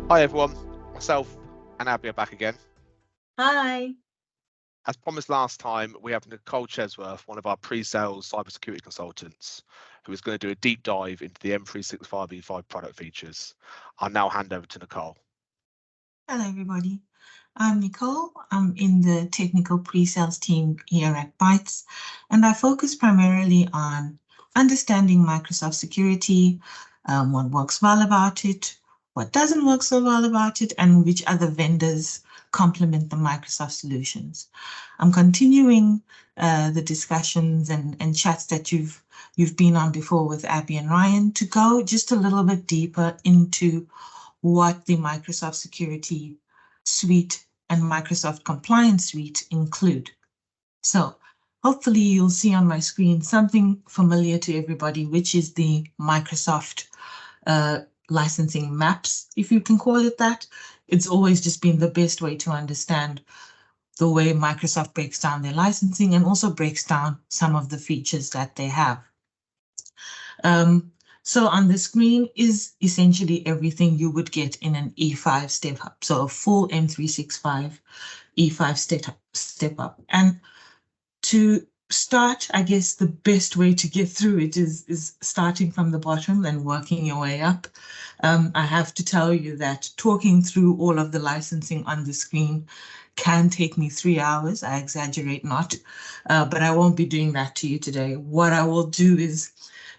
Hi everyone, myself and Abbey are back again. Hi. As promised last time, we have Nicole Chesworth, one of our pre-sales cybersecurity consultants, who is going to do a deep dive into the M365 E5 product features. I'll now hand over to Nicole. Hello, everybody. I'm Nicole. I'm in the technical pre-sales team here at Bytes, and I focus primarily on understanding Microsoft security, what works well about it, what doesn't work so well about it, and which other vendors complement the Microsoft solutions. I'm continuing the discussions and chats that you've been on before with Abbey and Ryan to go just a little bit deeper into what the Microsoft Security Suite and Microsoft Compliance Suite include. So hopefully you'll see on my screen something familiar to everybody, which is the Microsoft licensing maps, if you can call it that. It's always just been the best way to understand the way Microsoft breaks down their licensing and also breaks down some of the features that they have. So on the screen is essentially everything you would get in an E5 step up. So a full M365 E5 step up. And to start, I guess the best way to get through it is starting from the bottom and working your way up. I have to tell you that talking through all of the licensing on the screen can take me 3 hours. I exaggerate not, but I won't be doing that to you today. What I will do is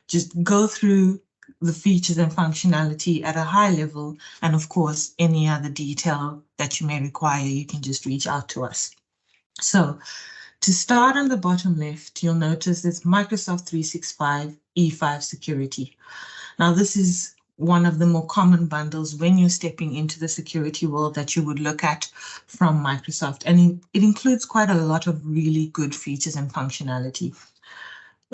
just go through the features and functionality at a high level. And of course, any other detail that you may require, you can just reach out to us. So to start on the bottom left, you'll notice there's Microsoft 365 E5 security. Now, this is one of the more common bundles when you're stepping into the security world that you would look at from Microsoft. And it includes quite a lot of really good features and functionality.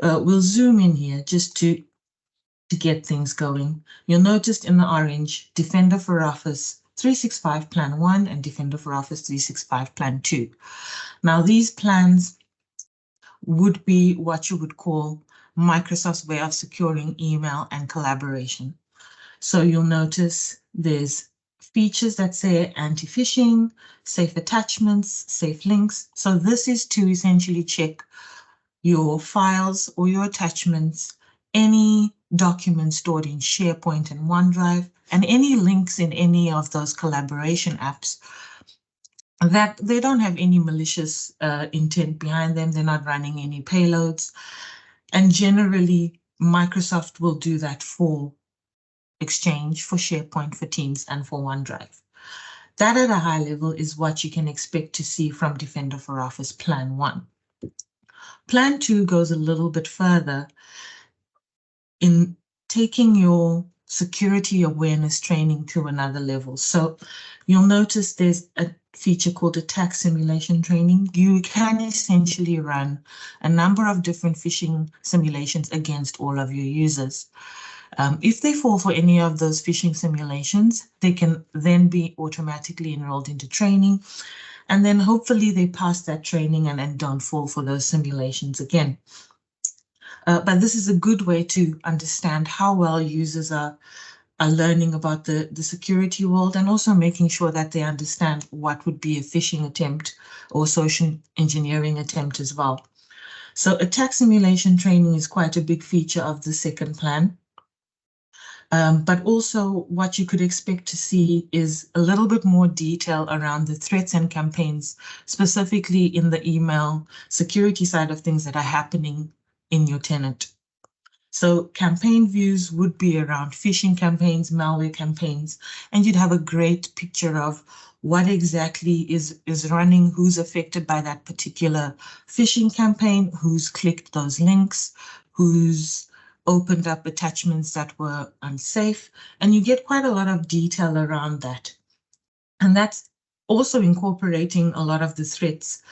We'll zoom in here just to get things going. You'll notice in the orange, Defender for Office 365 Plan 1 and Defender for Office 365 Plan 2. Now, these plans would be what you would call Microsoft's way of securing email and collaboration. So you'll notice there's features that say anti-phishing, safe attachments, safe links. So this is to essentially check your files or your attachments, any documents stored in SharePoint and OneDrive, and any links in any of those collaboration apps that they don't have any malicious intent behind them. They're not running any payloads. And generally, Microsoft will do that for Exchange, for SharePoint, for Teams, and for OneDrive. That at a high level is what you can expect to see from Defender for Office Plan 1. Plan 2 goes a little bit further in taking your security awareness training to another level. So you'll notice there's a feature called attack simulation training. You can essentially run a number of different phishing simulations against all of your users. If they fall for any of those phishing simulations, they can then be automatically enrolled into training. And then hopefully they pass that training and don't fall for those simulations again. But this is a good way to understand how well users are learning about the security world and also making sure that they understand what would be a phishing attempt or social engineering attempt as well. So attack simulation training is quite a big feature of the second plan. But also what you could expect to see is a little bit more detail around the threats and campaigns, specifically in the email security side of things that are happening in your tenant. So campaign views would be around phishing campaigns, malware campaigns, and you'd have a great picture of what exactly is running, who's affected by that particular phishing campaign, who's clicked those links, who's opened up attachments that were unsafe, and you get quite a lot of detail around that. And that's also incorporating a lot of the threats,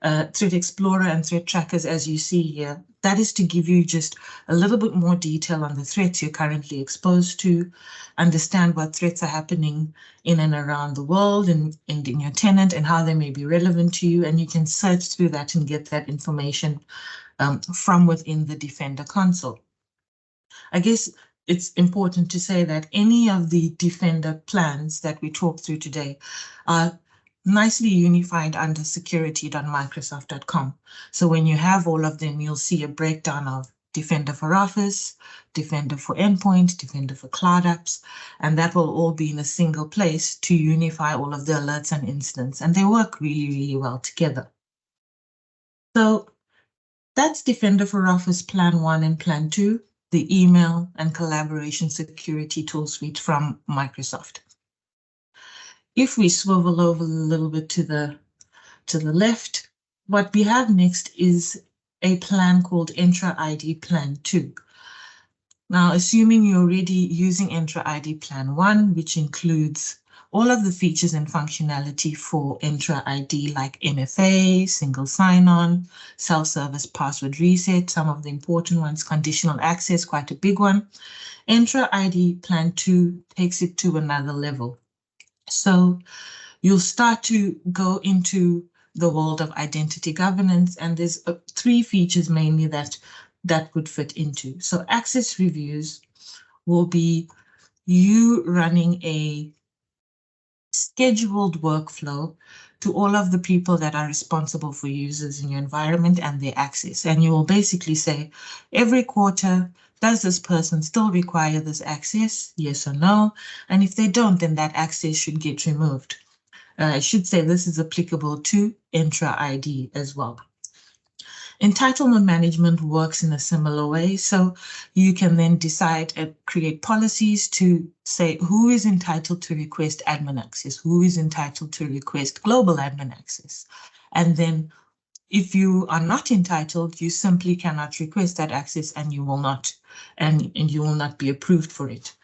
Threat Explorer and Threat Trackers, as you see here. That is to give you just a little bit more detail on the threats you're currently exposed to, understand what threats are happening in and around the world and in your tenant and how they may be relevant to you. And you can search through that and get that information from within the Defender console. I guess it's important to say that any of the Defender plans that we talked through today are nicely unified under security.microsoft.com. So when you have all of them, you'll see a breakdown of Defender for Office, Defender for Endpoint, Defender for Cloud Apps, and that will all be in a single place to unify all of the alerts and incidents, and they work really, really well together. So that's Defender for Office Plan 1 and Plan 2, the email and collaboration security tool suite from Microsoft. If we swivel over a little bit to the left, what we have next is a plan called Entra ID Plan 2. Now, assuming you're already using Entra ID Plan 1, which includes all of the features and functionality for Entra ID like MFA, single sign-on, self-service password reset, some of the important ones, conditional access, quite a big one. Entra ID Plan 2 takes it to another level. So you'll start to go into the world of identity governance, and there's 3 features mainly that would fit into. So access reviews will be you running a scheduled workflow to all of the people that are responsible for users in your environment and their access. And you will basically say, every quarter, does this person still require this access? Yes or no? And if they don't, then that access should get removed. I should say this is applicable to Entra ID as well. Entitlement management works in a similar way. So you can then decide and create policies to say who is entitled to request admin access, who is entitled to request global admin access. And then if you are not entitled, you simply cannot request that access and you will not, and you will not be approved for it.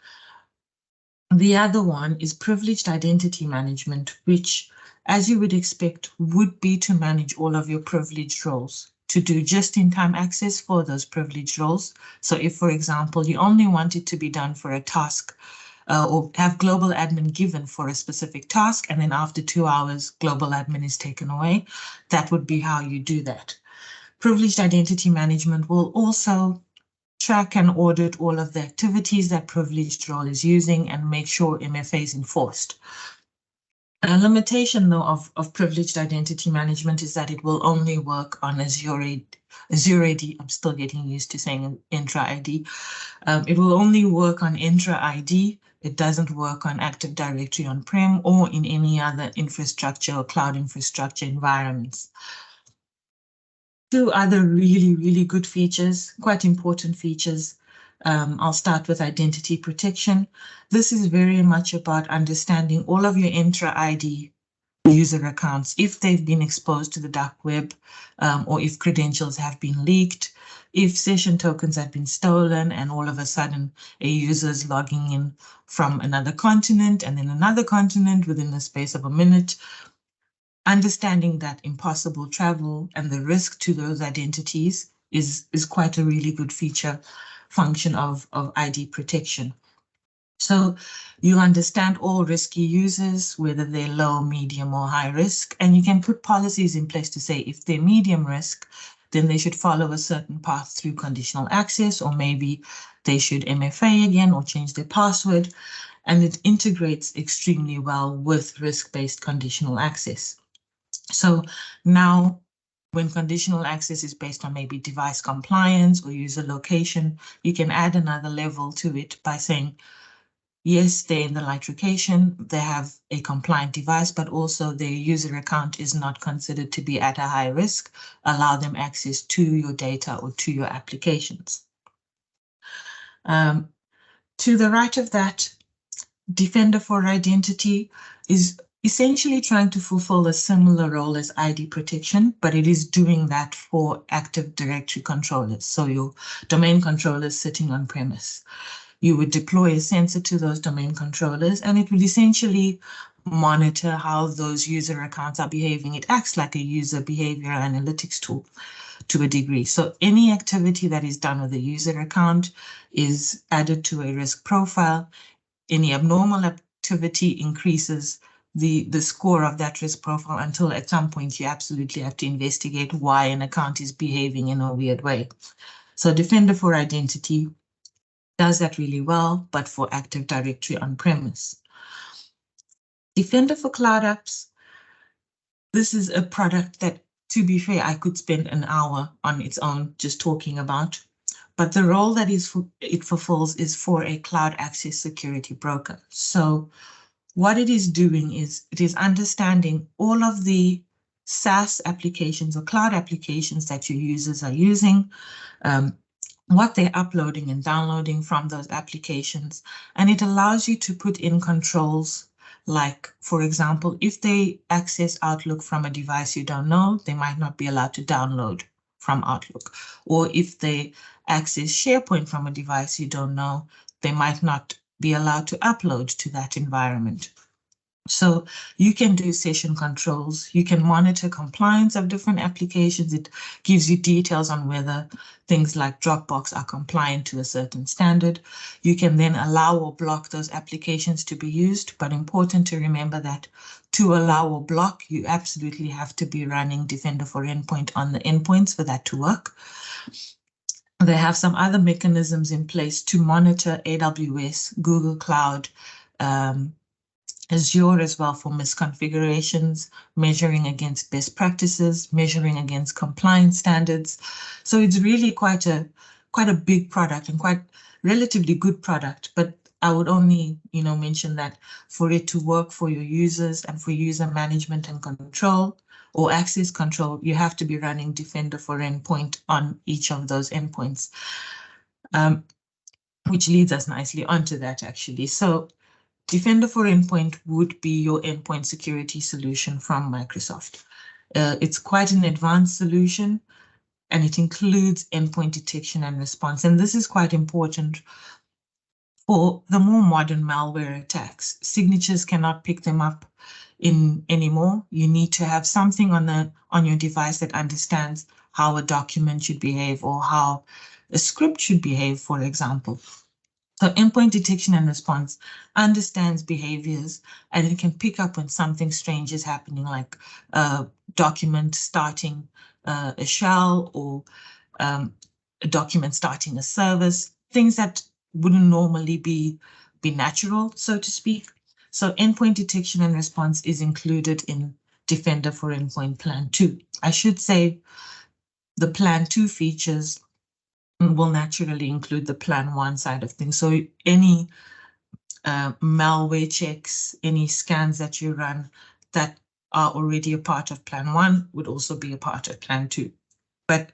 The other one is privileged identity management, which, as you would expect, would be to manage all of your privileged roles, to do just-in-time access for those privileged roles. So if, for example, you only want it to be done for a task or have global admin given for a specific task, and then after 2 hours, global admin is taken away, that would be how you do that. Privileged identity management will also track and audit all of the activities that privileged role is using and make sure MFA is enforced. A limitation, though, of privileged identity management is that it will only work on Azure AD. I'm still getting used to saying Entra ID. It will only work on Entra ID. It doesn't work on Active Directory on-prem or in any other infrastructure or cloud infrastructure environments. 2 other really, really good features, quite important features. I'll start with identity protection. This is very much about understanding all of your Entra ID user accounts, if they've been exposed to the dark web, or if credentials have been leaked, if session tokens have been stolen, and all of a sudden a user is logging in from another continent and then another continent within the space of a minute. Understanding that impossible travel and the risk to those identities is quite a really good feature function of ID protection. So you understand all risky users, whether they're low, medium, or high risk, and you can put policies in place to say if they're medium risk, then they should follow a certain path through conditional access, or maybe they should MFA again or change their password, and it integrates extremely well with risk-based conditional access. So now when conditional access is based on maybe device compliance or user location, you can add another level to it by saying, yes, they're in the right location, they have a compliant device, but also their user account is not considered to be at a high risk. Allow them access to your data or to your applications. To the right of that, Defender for Identity is essentially trying to fulfill a similar role as ID protection, but it is doing that for Active Directory controllers. So your domain controllers sitting on premise. You would deploy a sensor to those domain controllers, and it would essentially monitor how those user accounts are behaving. It acts like a user behavior analytics tool to a degree. So any activity that is done with a user account is added to a risk profile. Any abnormal activity increases the score of that risk profile until at some point you absolutely have to investigate why an account is behaving in a weird way. So Defender for Identity does that really well, but for Active Directory on-premise. Defender for Cloud Apps. This is a product that, to be fair, I could spend an hour on its own just talking about. But the role that it fulfills is for a cloud access security broker. So what it is doing is it is understanding all of the SaaS applications or cloud applications that your users are using, what they're uploading and downloading from those applications. And it allows you to put in controls like, for example, if they access Outlook from a device you don't know, they might not be allowed to download from Outlook. Or if they access SharePoint from a device you don't know, they might not be allowed to upload to that environment. So you can do session controls, you can monitor compliance of different applications. It gives you details on whether things like Dropbox are compliant to a certain standard. You can then allow or block those applications to be used, but important to remember that to allow or block, you absolutely have to be running Defender for Endpoint on the endpoints for that to work. They have some other mechanisms in place to monitor AWS, Google Cloud, Azure as well for misconfigurations, measuring against best practices, measuring against compliance standards. So it's really quite a big product and quite relatively good product. But I would only, mention that for it to work for your users and for user management and control or access control, you have to be running Defender for Endpoint on each of those endpoints, which leads us nicely onto that actually. So Defender for Endpoint would be your endpoint security solution from Microsoft. It's quite an advanced solution, and it includes endpoint detection and response. And this is quite important for the more modern malware attacks. Signatures cannot pick them up anymore. You need to have something on your device that understands how a document should behave or how a script should behave, for example. So endpoint detection and response understands behaviors, and it can pick up when something strange is happening, like a document starting a shell or a document starting a service, things that wouldn't normally be natural, so to speak. So endpoint detection and response is included in Defender for Endpoint Plan 2. I should say the Plan 2 features will naturally include the Plan 1 side of things. So any malware checks, any scans that you run that are already a part of Plan 1 would also be a part of Plan 2. But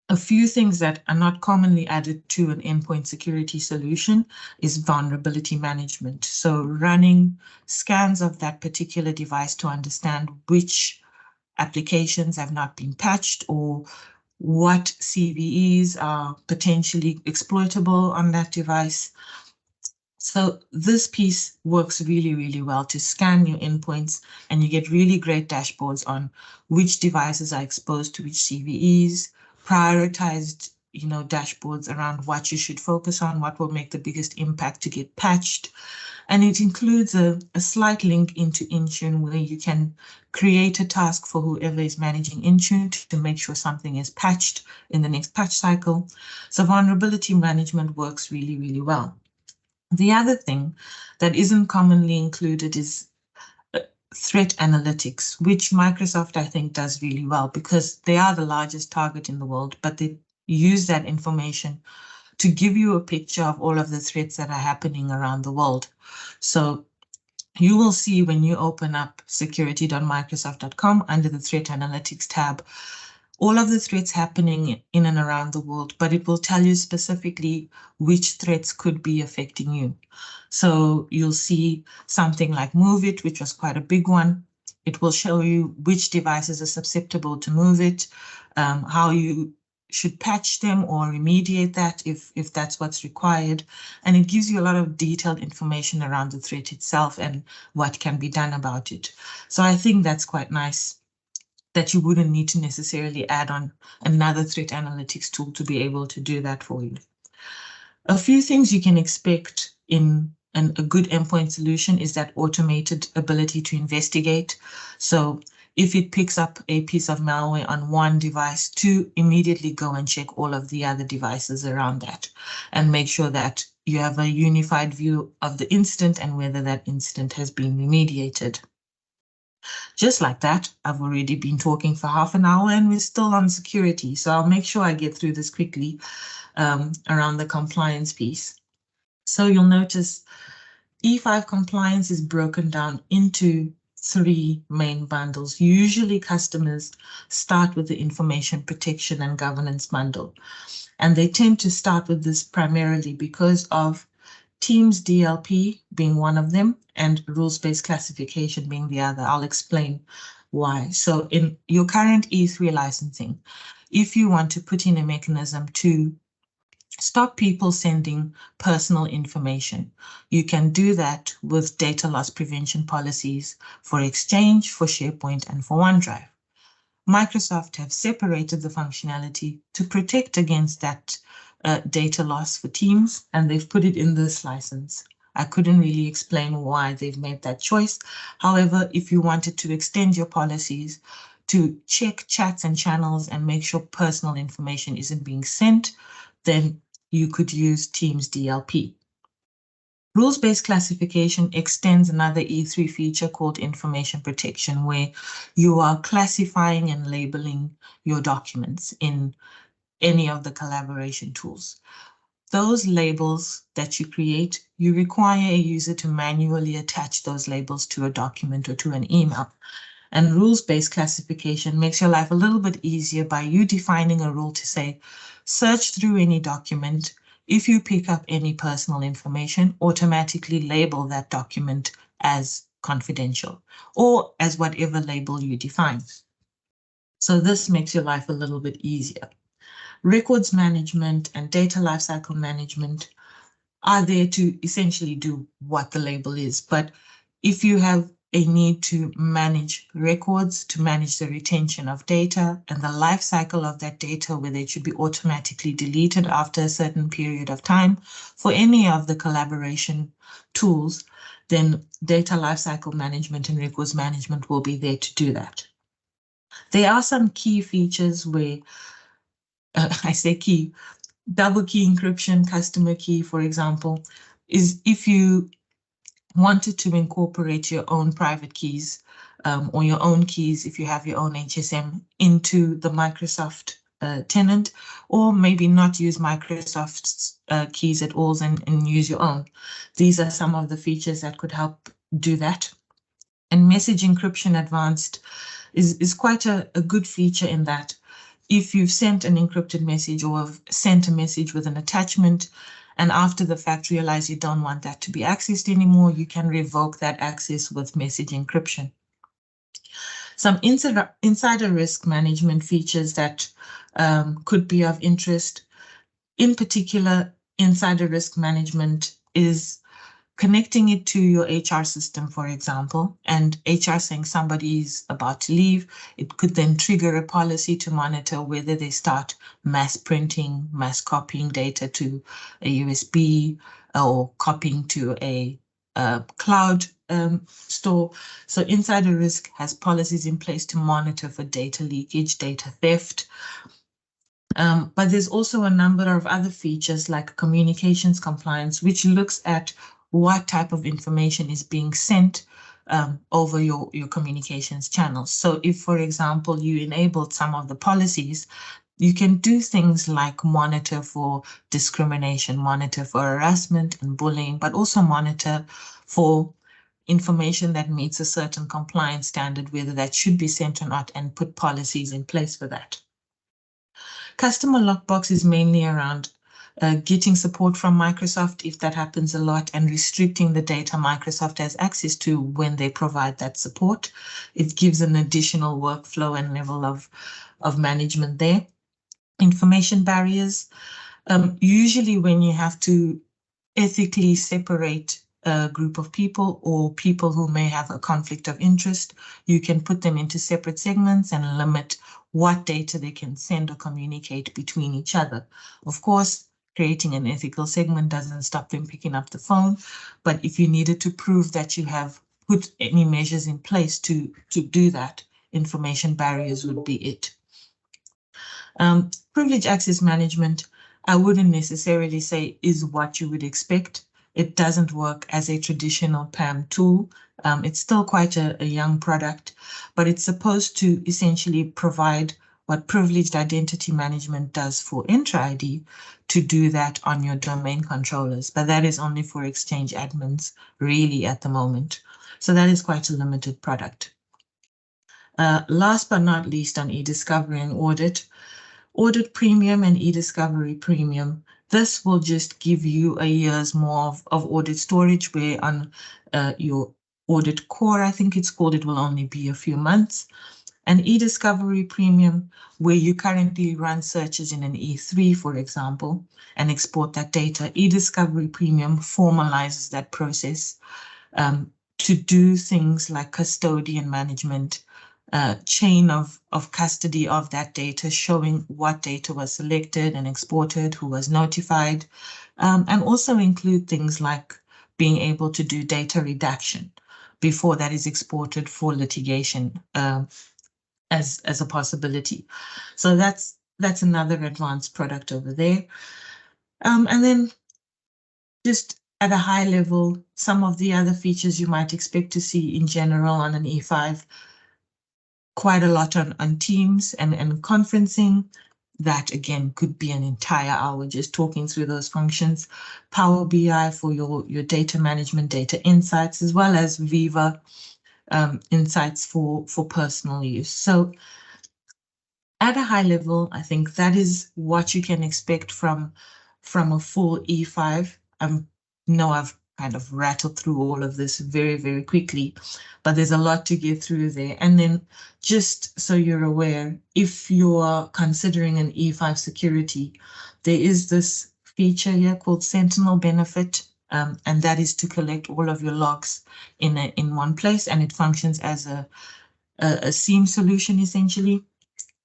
a few things that are not commonly added to an endpoint security solution is vulnerability management. So running scans of that particular device to understand which applications have not been patched or what CVEs are potentially exploitable on that device. So this piece works really, really well to scan your endpoints, and you get really great dashboards on which devices are exposed to which CVEs, prioritized, dashboards around what you should focus on, what will make the biggest impact to get patched. And it includes a slight link into Intune where you can create a task for whoever is managing Intune to make sure something is patched in the next patch cycle. So vulnerability management works really, really well. The other thing that isn't commonly included is threat analytics, which Microsoft, I think, does really well because they are the largest target in the world, but they use that information to give you a picture of all of the threats that are happening around the world. So you will see when you open up security.microsoft.com under the threat analytics tab, all of the threats happening in and around the world, but it will tell you specifically which threats could be affecting you. So you'll see something like MoveIt, which was quite a big one. It will show you which devices are susceptible to MoveIt, how you should patch them or remediate that if that's what's required. And it gives you a lot of detailed information around the threat itself and what can be done about it. So I think that's quite nice that you wouldn't need to necessarily add on another threat analytics tool to be able to do that for you. A few things you can expect in a good endpoint solution is that automated ability to investigate. So if it picks up a piece of malware on one device, to immediately go and check all of the other devices around that and make sure that you have a unified view of the incident and whether that incident has been remediated. Just like that, I've already been talking for half an hour and we're still on security. So I'll make sure I get through this quickly around the compliance piece. So you'll notice E5 compliance is broken down into 3 main bundles. Usually customers start with the information protection and governance bundle. And they tend to start with this primarily because of Teams DLP being one of them and rules-based classification being the other. I'll explain why. So in your current E3 licensing, if you want to put in a mechanism to stop people sending personal information, you can do that with data loss prevention policies for Exchange, for SharePoint, and for OneDrive. Microsoft have separated the functionality to protect against that data loss for Teams, and they've put it in this license. I couldn't really explain why they've made that choice. However, if you wanted to extend your policies to check chats and channels and make sure personal information isn't being sent, then you could use Teams DLP. Rules-based classification extends another E3 feature called information protection, where you are classifying and labeling your documents in any of the collaboration tools. Those labels that you create, you require a user to manually attach those labels to a document or to an email. And rules-based classification makes your life a little bit easier by you defining a rule to say, search through any document. If you pick up any personal information, automatically label that document as confidential or as whatever label you define. So this makes your life a little bit easier. Records management and data lifecycle management are there to essentially do what the label is. But if you have a need to manage records, to manage the retention of data and the life cycle of that data, whether it should be automatically deleted after a certain period of time for any of the collaboration tools, then data lifecycle management and records management will be there to do that. There are some key features where, I say key, double key encryption, customer key, for example, is if you wanted to incorporate your own private keys or your own keys, if you have your own HSM, into the Microsoft tenant, or maybe not use Microsoft's keys at all and use your own. These are some of the features that could help do that. And message encryption advanced is quite a good feature in that if you've sent an encrypted message or have sent a message with an attachment, and after the fact realize you don't want that to be accessed anymore, you can revoke that access with message encryption. Some insider risk management features that could be of interest. In particular, insider risk management is connecting it to your HR system, for example, and HR saying somebody is about to leave. It could then trigger a policy to monitor whether they start mass printing, mass copying data to a USB or copying to a cloud store. So insider risk has policies in place to monitor for data leakage, data theft. But there's also a number of other features like communications compliance, which looks at what type of information is being sent over your communications channels. So if, for example, you enabled some of the policies, you can do things like monitor for discrimination, monitor for harassment and bullying, but also monitor for information that meets a certain compliance standard, whether that should be sent or not, and put policies in place for that. Customer lockbox is mainly around getting support from Microsoft if that happens a lot, and restricting the data Microsoft has access to when they provide that support. It gives an additional workflow and level of management there. Information barriers. Usually when you have to ethically separate a group of people or people who may have a conflict of interest, you can put them into separate segments and limit what data they can send or communicate between each other. Of course, creating an ethical segment doesn't stop them picking up the phone, but if you needed to prove that you have put any measures in place to do that, information barriers would be it. Privilege access management, I wouldn't necessarily say is what you would expect. It doesn't work as a traditional PAM tool. It's still quite a young product, but it's supposed to essentially provide what privileged identity management does for Entra-ID to do that on your domain controllers. But that is only for Exchange admins really at the moment. So that is quite a limited product. Last but not least, on eDiscovery and Audit Premium and eDiscovery Premium. This will just give you a year's more of audit storage, where on your Audit Core, I think it's called, it will only be a few months. And eDiscovery Premium, where you currently run searches in an E3, for example, and export that data, eDiscovery Premium formalizes that process to do things like custodian management, chain of custody of that data, showing what data was selected and exported, who was notified, and also include things like being able to do data redaction before that is exported for litigation as a possibility. So that's another advanced product over there. And then just at a high level, some of the other features you might expect to see in general on an E5, quite a lot on Teams and conferencing. That again could be an entire hour just talking through those functions. Power BI for your data management, data insights, as well as Viva insights for personal use. So at a high level, I think that is what you can expect from a full E5. I know I've kind of rattled through all of this very, very quickly, but there's a lot to get through there. And then just so you're aware, if you are considering an E5 security, there is this feature here called Sentinel Benefit, and that is to collect all of your logs in one place, and it functions as a SIEM solution essentially.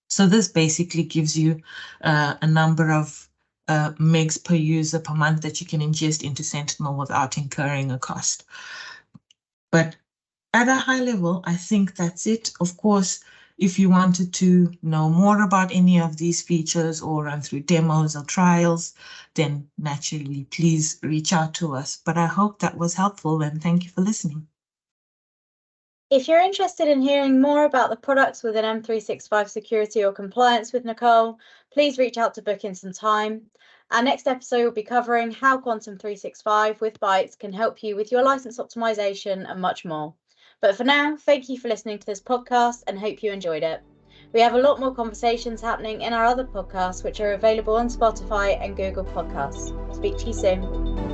So this basically gives you a number of megs per user per month that you can ingest into Sentinel without incurring a cost. But at a high level, I think that's it. Of course, if you wanted to know more about any of these features or run through demos or trials, then naturally, please reach out to us. But I hope that was helpful, and thank you for listening. If you're interested in hearing more about the products within M365 security or compliance with Nicole, please reach out to book in some time. Our next episode will be covering how Quantum 365 with Bytes can help you with your license optimization and much more. But for now, thank you for listening to this podcast and hope you enjoyed it. We have a lot more conversations happening in our other podcasts, which are available on Spotify and Google Podcasts. Speak to you soon.